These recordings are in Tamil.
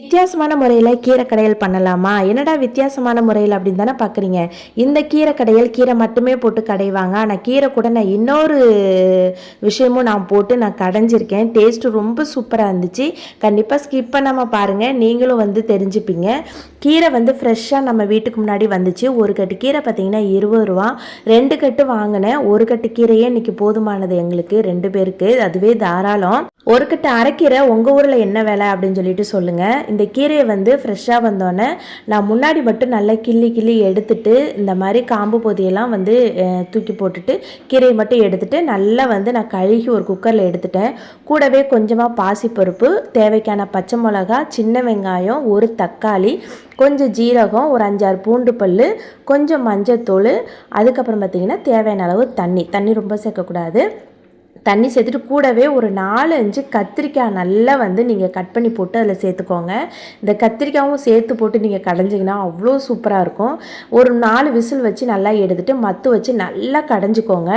வித்தியாசமான முறையில் கீரை கடையல் பண்ணலாமா? என்னடா வித்தியாசமான முறையில் அப்படின்னு தானே பார்க்குறீங்க. இந்த கீரை கடையல் கீரை மட்டுமே போட்டு கடைவாங்க. ஆனால் கீரை கூட நான் இன்னொரு விஷயமும் நான் போட்டு நான் கடைஞ்சிருக்கேன். டேஸ்ட்டு ரொம்ப சூப்பராக இருந்துச்சு. கண்டிப்பாக ஸ்கிப் பண்ணாமல் பாருங்கள், நீங்களும் வந்து தெரிஞ்சுப்பீங்க. கீரை வந்து ஃப்ரெஷ்ஷாக நம்ம வீட்டுக்கு முன்னாடி வந்துச்சு. ஒரு கட்டு கீரை பார்த்திங்கன்னா 20 ரூபா. 2 கட்டு வாங்கினேன். ஒரு கட்டு கீரையே இன்றைக்கி போதுமானது எங்களுக்கு 2 பேருக்கு. அதுவே தாராளம். ஒரு கட்டு அரைக்கீரை உங்கள் ஊரில் என்ன விலை அப்படின்னு சொல்லிட்டு சொல்லுங்கள். இந்த கீரையை வந்து ஃப்ரெஷ்ஷாக வந்தோடனே நான் முன்னாடி மட்டும் நல்லா கிள்ளி எடுத்துட்டு இந்த மாதிரி காம்பு பொதியெல்லாம் வந்து தூக்கி போட்டுட்டு கீரையை மட்டும் எடுத்துட்டு நல்லா வந்து நான் கழுகி ஒரு குக்கரில் எடுத்துட்டேன். கூடவே கொஞ்சமாக பாசிப்பருப்பு, தேவைக்கான பச்சை மிளகா, சின்ன வெங்காயம், ஒரு தக்காளி, கொஞ்சம் ஜீரகம், ஒரு 5-6 பூண்டு பல், கொஞ்சம் மஞ்சத்தூள், அதுக்கப்புறம் பார்த்திங்கன்னா தேவையான அளவு தண்ணி ரொம்ப சேர்க்கக்கூடாது. தண்ணி சேர்த்துட்டு கூடவே ஒரு 4-5 கத்திரிக்காய் நல்லா வந்து நீங்கள் கட் பண்ணி போட்டு அதில் சேர்த்துக்கோங்க. இந்த கத்திரிக்காயும் சேர்த்து போட்டு நீங்கள் கடைஞ்சிங்கன்னா அவ்வளோ சூப்பராக இருக்கும். ஒரு 4 விசில் வச்சு நல்லா எடுத்துகிட்டு மத்து வச்சு நல்லா கடைஞ்சிக்கோங்க.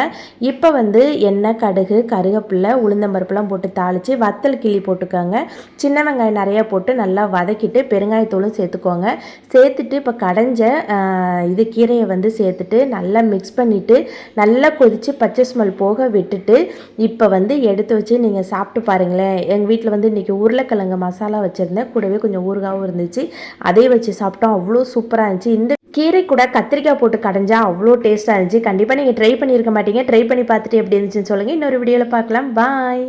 இப்போ வந்து எண்ணெய், கடுகு, கருவேப்பிலை, உளுந்தம்பருப்புலாம் போட்டு தாளித்து வத்தல் கிள்ளி போட்டுக்கோங்க. சின்ன வெங்காயம் நிறையா போட்டு நல்லா வதக்கிட்டு பெருங்காயத்தூளும் சேர்த்துக்கோங்க. சேர்த்துட்டு இப்போ கடைஞ்ச இது கீரையை வந்து சேர்த்துட்டு நல்லா மிக்ஸ் பண்ணிவிட்டு நல்லா கொதித்து பச்சை ஸ்மெல் போக விட்டுட்டு இப்போ வந்து எடுத்து வச்சு நீங்கள் சாப்பிட்டு பாருங்களேன். எங்கள் வீட்டில் வந்து இன்றைக்கி உருளைக்கிழங்கு மசாலா வச்சுருந்தேன். கூடவே கொஞ்சம் ஊறுகாவும் இருந்துச்சு. அதே வச்சு சாப்பிட்டோம். அவ்வளோ சூப்பராக இருந்துச்சு. இந்த கீரை கூட கத்திரிக்காய் போட்டு கடைஞ்சா அவ்வளோ டேஸ்ட்டாக இருந்துச்சு. கண்டிப்பாக நீங்கள் ட்ரை பண்ணியிருக்க மாட்டீங்க. ட்ரை பண்ணி பார்த்துட்டு எப்படி இருந்துச்சுன்னு சொல்லுங்கள். இன்னொரு வீடியோவில் பார்க்கலாம். பாய்.